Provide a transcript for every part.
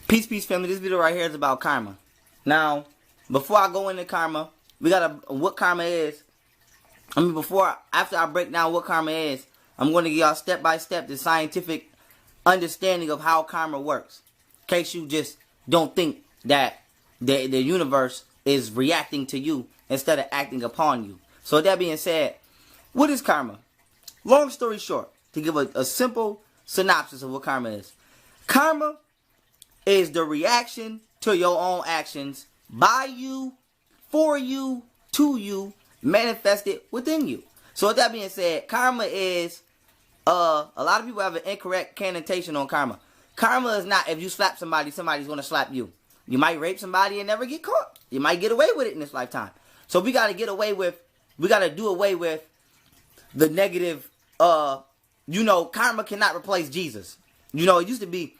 Peace, peace, family. This video right here is about karma. Now, before I go into karma, what karma is. After I break down what karma is, I'm going to give y'all step by step the scientific understanding of how karma works. In case you just don't think that the universe is reacting to you instead of acting upon you. So with that being said, what is karma? Long story short, to give a simple synopsis of what karma is. Karma is the reaction to your own actions by you, for you, to you, manifested within you. So with that being said, karma is, a lot of people have an incorrect connotation on karma. Karma is not if you slap somebody, somebody's going to slap you. You might rape somebody and never get caught. You might get away with it in this lifetime. So we got to do away with the negative, karma cannot replace Jesus. It used to be,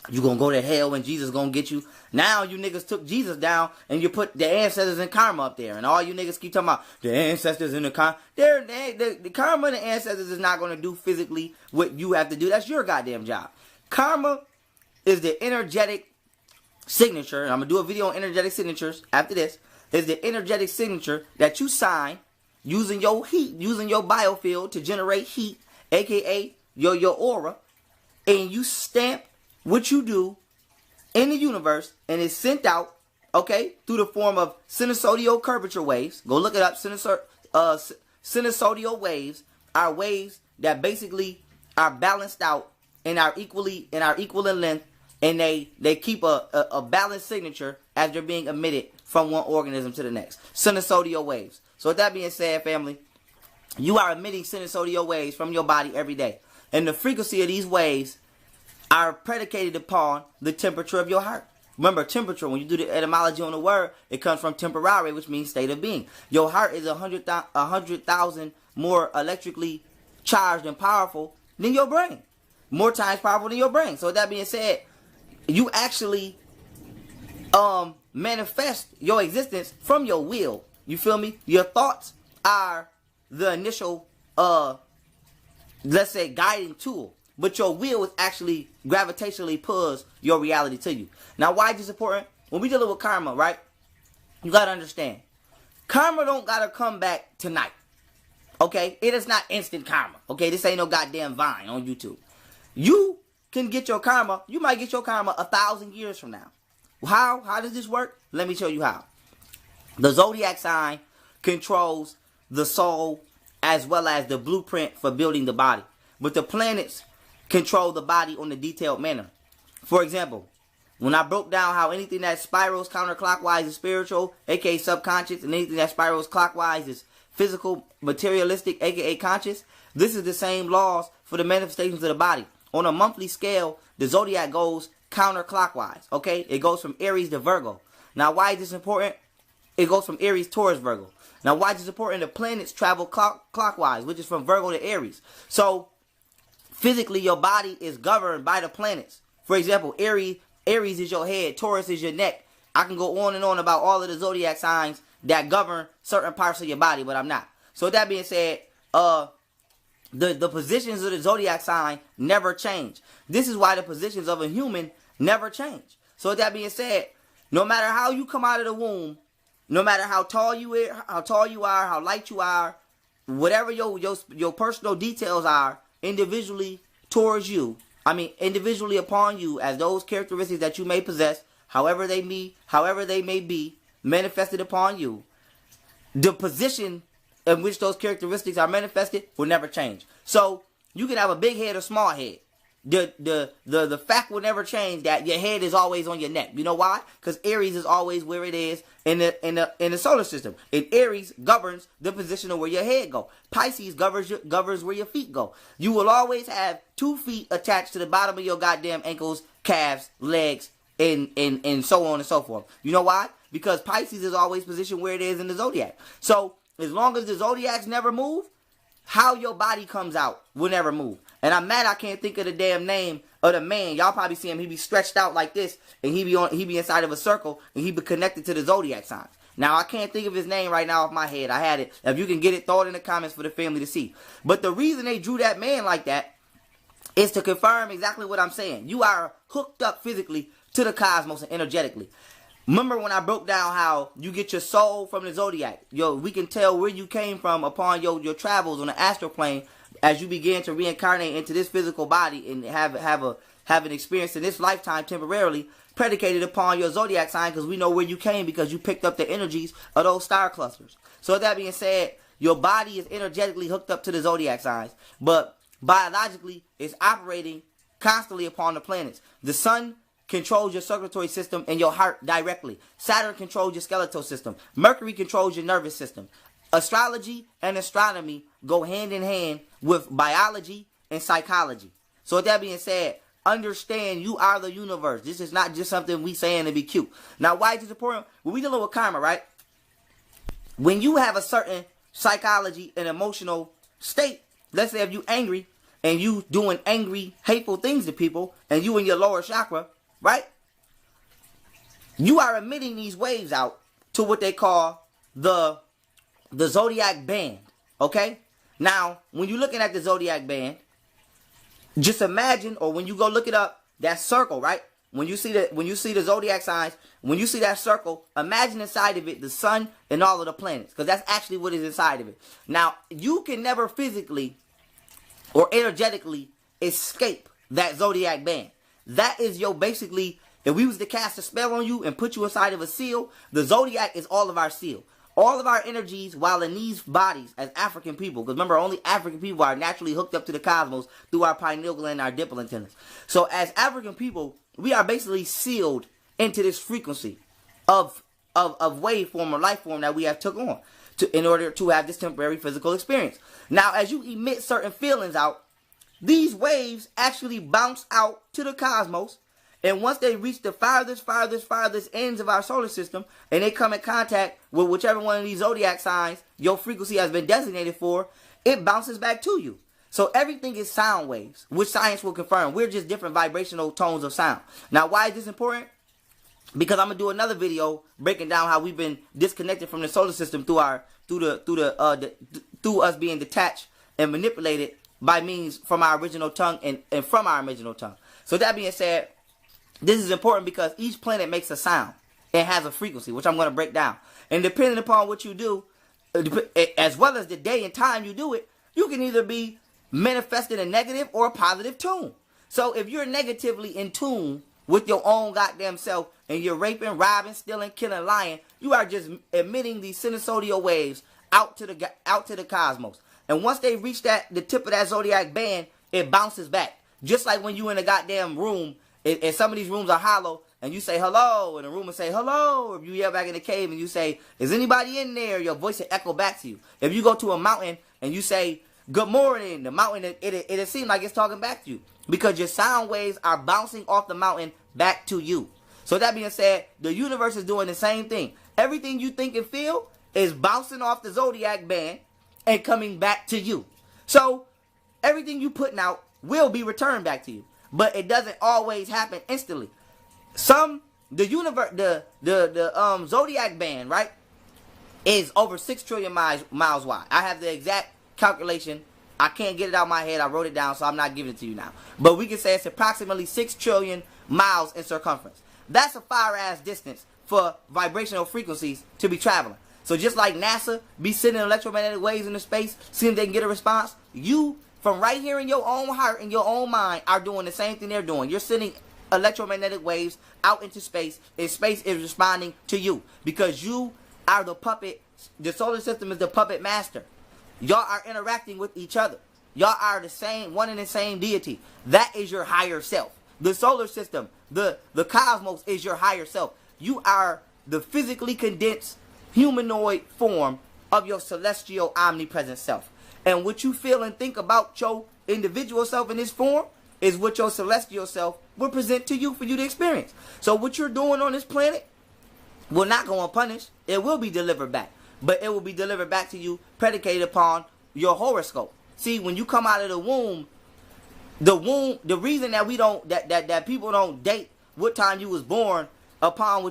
you gonna go to hell and Jesus gonna get you. Now you niggas took Jesus down and you put the ancestors and karma up there. And all you niggas keep talking about the ancestors and the karma. The karma and the ancestors is not gonna do physically what you have to do. That's your goddamn job. Karma is the energetic signature. And I'm gonna do a video on energetic signatures after this. Is the energetic signature that you sign using your heat, using your biofield to generate heat, aka your aura, and you stamp what you do in the universe, and it's sent out, okay, through the form of sinusoidal curvature waves. Go look it up. Sinusoidal waves are waves that basically are balanced out and are equal in length, and they keep a balanced signature as they're being emitted from one organism to the next. Sinusoidal waves. So with that being said, family, you are emitting sinusoidal waves from your body every day, and the frequency of these waves are predicated upon the temperature of your heart. Remember, temperature, when you do the etymology on the word, it comes from temporare, which means state of being. Your heart is 100,000 more electrically charged and powerful than your brain. More times powerful than your brain. So with that being said, you actually manifest your existence from your will. You feel me? Your thoughts are the initial, let's say, guiding tool. But your will is actually gravitationally pulls your reality to you. Now, why is this important? When we dealing with karma, right? You got to understand. Karma don't got to come back tonight. Okay? It is not instant karma. Okay? This ain't no goddamn Vine on YouTube. You can get your karma. You might get your karma 1,000 years from now. How? How does this work? Let me show you how. The zodiac sign controls the soul as well as the blueprint for building the body. But the planets control the body on a detailed manner. For example, when I broke down how anything that spirals counterclockwise is spiritual, aka subconscious, and anything that spirals clockwise is physical, materialistic, aka conscious, this is the same laws for the manifestations of the body. On a monthly scale, the zodiac goes counterclockwise, okay? It goes from Aries to Virgo. Now, why is this important? It goes from Aries towards Virgo. Now, why is this important? The planets travel clockwise, which is from Virgo to Aries. So, physically, your body is governed by the planets. For example, Aries is your head, Taurus is your neck. I can go on and on about all of the zodiac signs that govern certain parts of your body, but I'm not. So with that being said, the positions of the zodiac sign never change. This is why the positions of a human never change. So with that being said, no matter how you come out of the womb, no matter how tall you are, how light you are, whatever your personal details are, individually towards you, individually upon you, as those characteristics that you may possess, however they may be manifested upon you, the position in which those characteristics are manifested will never change. So you can have a big head or small head. The fact will never change that your head is always on your neck. You know why? Because Aries is always where it is in the solar system. And Aries governs the position of where your head go. Pisces governs where your feet go. You will always have 2 feet attached to the bottom of your goddamn ankles, calves, legs, and so on and so forth. You know why? Because Pisces is always positioned where it is in the zodiac. So as long as the zodiacs never move, how your body comes out will never move. And I'm mad I can't think of the damn name of the man. Y'all probably see him. He be stretched out like this, and he be inside of a circle, and he be connected to the zodiac signs. Now, I can't think of his name right now off my head. I had it. If you can get it, throw it in the comments for the family to see. But the reason they drew that man like that is to confirm exactly what I'm saying. You are hooked up physically to the cosmos and energetically. Remember when I broke down how you get your soul from the zodiac? We can tell where you came from upon your travels on the astral plane as you begin to reincarnate into this physical body and have an experience in this lifetime temporarily predicated upon your zodiac sign, because we know where you came because you picked up the energies of those star clusters. So with that being said, your body is energetically hooked up to the zodiac signs, but biologically it's operating constantly upon the planets. The sun controls your circulatory system and your heart directly. Saturn controls your skeletal system. Mercury controls your nervous system. Astrology and astronomy go hand in hand with biology and psychology. So with that being said, understand you are the universe. This is not just something we saying to be cute. Now, why is this important? When we dealing with karma, right? When you have a certain psychology and emotional state, let's say if you angry and you doing angry, hateful things to people, and you in your lower chakra, right? You are emitting these waves out to what they call the zodiac band. Okay? Now, when you're looking at the zodiac band, just imagine, or when you go look it up, that circle, right? When you see the zodiac signs, when you see that circle, imagine inside of it the sun and all of the planets, because that's actually what is inside of it. Now, you can never physically or energetically escape that zodiac band. That is your basically, if we was to cast a spell on you and put you inside of a seal, the zodiac is all of our seal. All of our energies while in these bodies as African people, because remember, only African people are naturally hooked up to the cosmos through our pineal gland and our dipple antennas. So as African people, we are basically sealed into this frequency of waveform or life form that we have took on in order to have this temporary physical experience. Now, as you emit certain feelings out, these waves actually bounce out to the cosmos. And once they reach the farthest ends of our solar system, and they come in contact with whichever one of these zodiac signs your frequency has been designated for, it bounces back to you. So everything is sound waves, which science will confirm. We're just different vibrational tones of sound. Now, why is this important? Because I'm gonna do another video breaking down how we've been disconnected from the solar system through us being detached and manipulated by means from our original tongue and from our original tongue. So that being said, this is important because each planet makes a sound and has a frequency, which I'm going to break down. And depending upon what you do, as well as the day and time you do it, you can either be manifesting a negative or a positive tune. So if you're negatively in tune with your own goddamn self and you're raping, robbing, stealing, killing, lying, you are just emitting these sinusoidal waves out to the cosmos. And once they reach the tip of that zodiac band, it bounces back. Just like when you in a goddamn room, and some of these rooms are hollow, and you say hello, and the room will say hello. If you yell back in the cave and you say, is anybody in there? Your voice will echo back to you. If you go to a mountain and you say, good morning, the mountain, it'll seem like it's talking back to you. Because your sound waves are bouncing off the mountain back to you. So that being said, the universe is doing the same thing. Everything you think and feel is bouncing off the zodiac band and coming back to you. So everything you putting out will be returned back to you. But it doesn't always happen instantly. The zodiac band, right, is over 6 trillion miles wide. I have the exact calculation. I can't get it out of my head. I wrote it down, so I'm not giving it to you now. But we can say it's approximately 6 trillion miles in circumference. That's a far-ass distance for vibrational frequencies to be traveling. So just like NASA be sending electromagnetic waves into space, seeing if they can get a response, you, from right here in your own heart and your own mind, are doing the same thing they're doing. You're sending electromagnetic waves out into space, and space is responding to you. Because you are the puppet. The solar system is the puppet master. Y'all are interacting with each other. Y'all are the same, one and the same deity. That is your higher self. The solar system, the cosmos is your higher self. You are the physically condensed humanoid form of your celestial omnipresent self. And what you feel and think about your individual self in this form is what your celestial self will present to you for you to experience. So what you're doing on this planet will not go unpunished. It will be delivered back. But it will be delivered back to you predicated upon your horoscope. See, when you come out of the womb, the reason that we don't, that people don't date what time you was born upon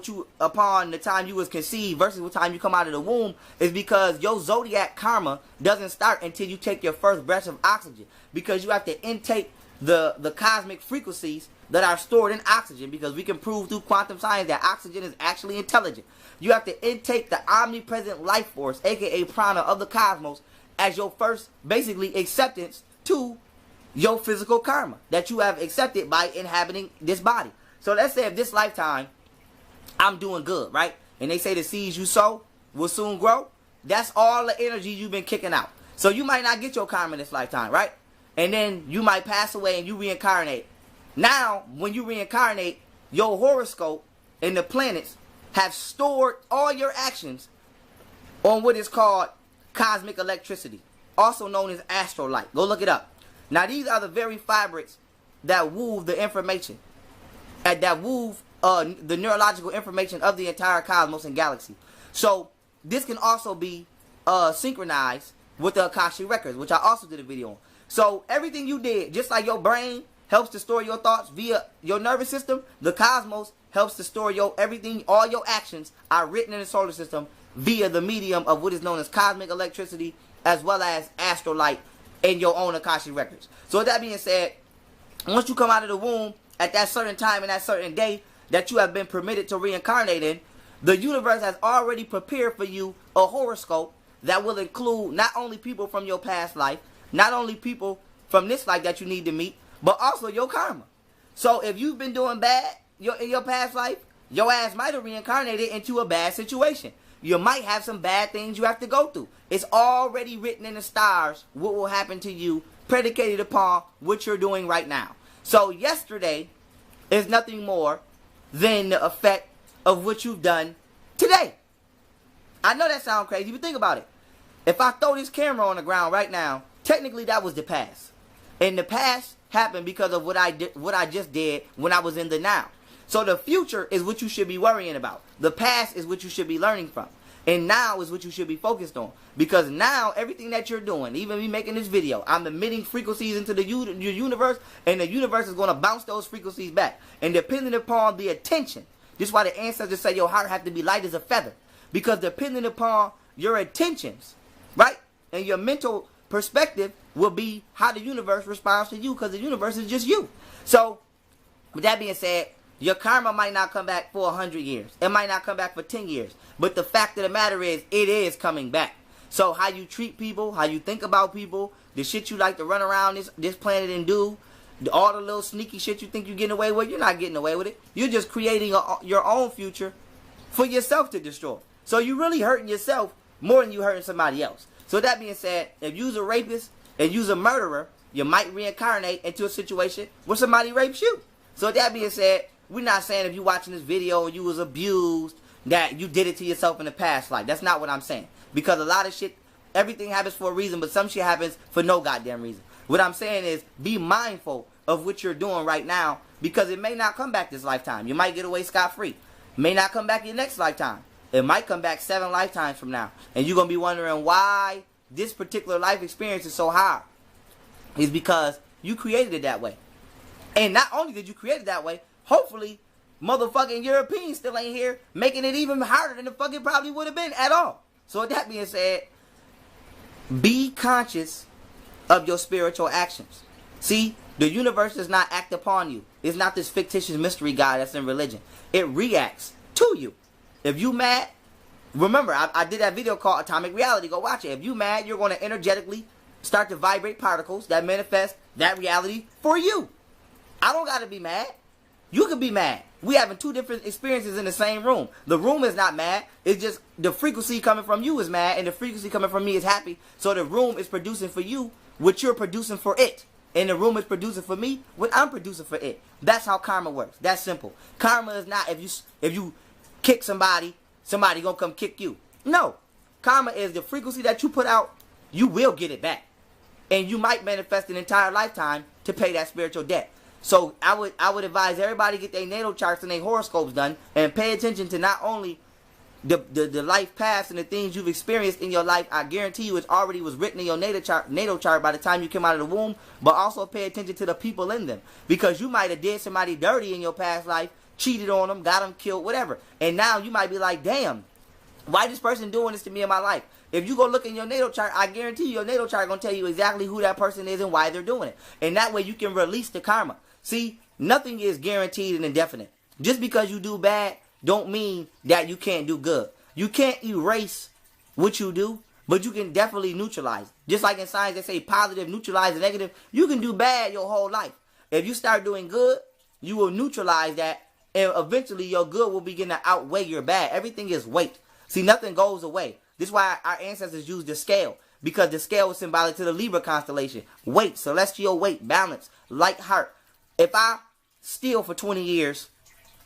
the time you was conceived versus what time you come out of the womb is because your zodiac karma doesn't start until you take your first breath of oxygen. Because you have to intake the cosmic frequencies that are stored in oxygen, because we can prove through quantum science that oxygen is actually intelligent. You have to intake the omnipresent life force, aka prana, of the cosmos as your first, basically, acceptance to your physical karma that you have accepted by inhabiting this body. So let's say if this lifetime I'm doing good, right? And they say the seeds you sow will soon grow. That's all the energy you've been kicking out. So you might not get your karma in this lifetime, right? And then you might pass away and you reincarnate. Now, when you reincarnate, your horoscope and the planets have stored all your actions on what is called cosmic electricity, also known as astrolight. Go look it up. Now, these are the very fabrics that weave the information, that weave the neurological information of the entire cosmos and galaxy. So, this can also be synchronized with the Akashic Records, which I also did a video on. So, everything you did, just like your brain helps to store your thoughts via your nervous system, the cosmos helps to store your everything, all your actions are written in the solar system via the medium of what is known as cosmic electricity, as well as astrolight in your own Akashic Records. So with that being said, once you come out of the womb at that certain time and that certain day that you have been permitted to reincarnate in, the universe has already prepared for you a horoscope that will include not only people from your past life, not only people from this life that you need to meet, but also your karma. So if you've been doing bad in your past life, your ass might have reincarnated into a bad situation. You might have some bad things you have to go through. It's already written in the stars what will happen to you, predicated upon what you're doing right now. So yesterday is nothing more than the effect of what you've done today. I know that sounds crazy, but think about it. If I throw this camera on the ground right now, technically that was the past. And the past happened because of what I just did when I was in the now. So the future is what you should be worrying about. The past is what you should be learning from. And now is what you should be focused on. Because now, everything that you're doing, even me making this video, I'm emitting frequencies into the universe, and the universe is going to bounce those frequencies back. And depending upon the attention, this is why the ancestors say your heart has to be light as a feather. Because depending upon your intentions, right, and your mental perspective will be how the universe responds to you, because the universe is just you. So, with that being said, your karma might not come back for 100 years. It might not come back for 10 years. But the fact of the matter is, it is coming back. So how you treat people, how you think about people, the shit you like to run around this planet and do, all the little sneaky shit you think you're getting away with, you're not getting away with it. You're just creating your own future for yourself to destroy. So you're really hurting yourself more than you hurting somebody else. So that being said, if you're a rapist and you're a murderer, you might reincarnate into a situation where somebody rapes you. So that being said, we're not saying if you're watching this video and you was abused that you did it to yourself in the past life. That's not what I'm saying. Because a lot of shit, everything happens for a reason, but some shit happens for no goddamn reason. What I'm saying is be mindful of what you're doing right now, because it may not come back this lifetime. You might get away scot-free. May not come back your next lifetime. It might come back 7 lifetimes from now. And you're going to be wondering why this particular life experience is so hard. It's because you created it that way. And not only did you create it that way, hopefully, motherfucking Europeans still ain't here, making it even harder than the fucking probably would have been at all. So with that being said, be conscious of your spiritual actions. See, the universe does not act upon you. It's not this fictitious mystery guy that's in religion. It reacts to you. If you mad, remember, I did that video called Atomic Reality. Go watch it. If you mad, you're going to energetically start to vibrate particles that manifest that reality for you. I don't got to be mad. You could be mad. We having 2 different experiences in the same room. The room is not mad. It's just the frequency coming from you is mad, and the frequency coming from me is happy. So the room is producing for you what you're producing for it. And the room is producing for me what I'm producing for it. That's how karma works. That's simple. Karma is not if you kick somebody gonna come kick you. No. Karma is the frequency that you put out, you will get it back. And you might manifest an entire lifetime to pay that spiritual debt. So I would advise everybody get their natal charts and their horoscopes done, and pay attention to not only the life paths and the things you've experienced in your life. I guarantee you it already was written in your natal chart by the time you came out of the womb, but also pay attention to the people in them. Because you might have did somebody dirty in your past life, cheated on them, got them killed, whatever. And now you might be like, damn, why this person doing this to me in my life? If you go look in your natal chart, I guarantee you your natal chart going to tell you exactly who that person is and why they're doing it. And that way you can release the karma. See, nothing is guaranteed and indefinite. Just because you do bad don't mean that you can't do good. You can't erase what you do, but you can definitely neutralize. Just like in science they say positive neutralize the negative, you can do bad your whole life. If you start doing good, you will neutralize that, and eventually your good will begin to outweigh your bad. Everything is weight. See, nothing goes away. This is why our ancestors used the scale, because the scale was symbolic to the Libra constellation. Weight, celestial weight, balance, light heart. If I steal for 20 years,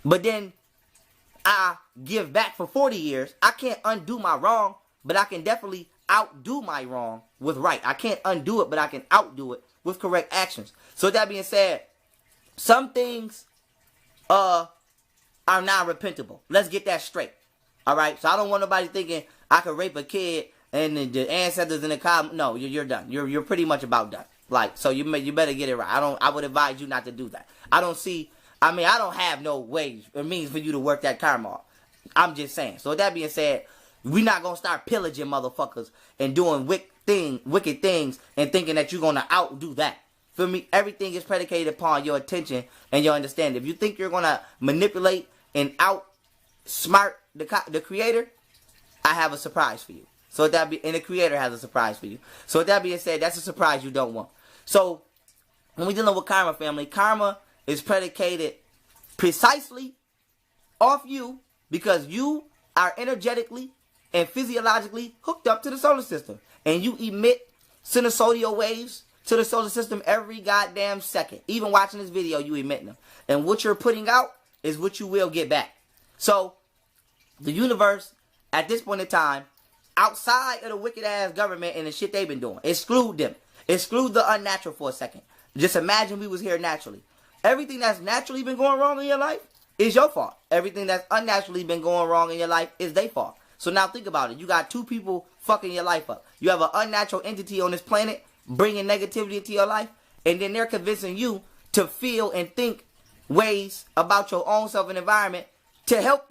but then I give back for 40 years, I can't undo my wrong, but I can definitely outdo my wrong with right. I can't undo it, but I can outdo it with correct actions. So with that being said, some things are non-repentable. Let's get that straight. All right? So I don't want nobody thinking I could rape a kid and the ancestors in the car. No, you're done. You're pretty much about done. Like, so you better get it right. I would advise you not to do that. I don't have no ways or means for you to work that karma off. I'm just saying. So with that being said, we're not going to start pillaging motherfuckers and doing wicked things and thinking that you're going to outdo that. For me, everything is predicated upon your attention and your understanding. If you think you're going to manipulate and outsmart the creator, I have a surprise for you. So and the creator has a surprise for you. So with that being said, that's a surprise you don't want. So when we're dealing with karma, family, karma is predicated precisely off you because you are energetically and physiologically hooked up to the solar system. And you emit sinusoidal waves to the solar system every goddamn second. Even watching this video, you emitting them. And what you're putting out is what you will get back. So the universe, at this point in time, outside of the wicked-ass government and the shit they've been doing, exclude them. Exclude the unnatural for a second. Just imagine we was here naturally. Everything that's naturally been going wrong in your life is your fault. Everything that's unnaturally been going wrong in your life is their fault. So now think about it. You got two people fucking your life up. You have an unnatural entity on this planet bringing negativity into your life, and then they're convincing you to feel and think ways about your own self and environment to help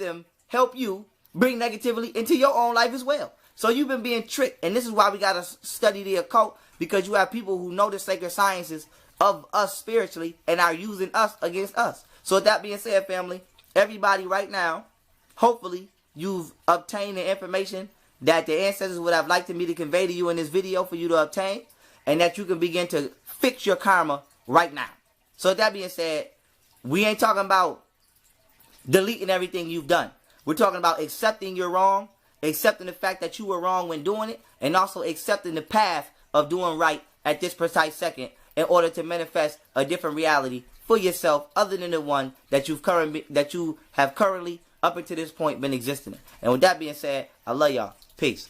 you bring negativity into your own life as well. So you've been being tricked, and this is why we got to study the occult, because you have people who know the sacred sciences of us spiritually and are using us against us. So with that being said, family, everybody right now, hopefully you've obtained the information that the ancestors would have liked me to convey to you in this video for you to obtain, and that you can begin to fix your karma right now. So with that being said, we ain't talking about deleting everything you've done. We're talking about accepting your wrong, accepting the fact that you were wrong when doing it, and also accepting the path of doing right at this precise second in order to manifest a different reality for yourself other than the one that you have currently up until this point been existing in. And with that being said, I love y'all. Peace.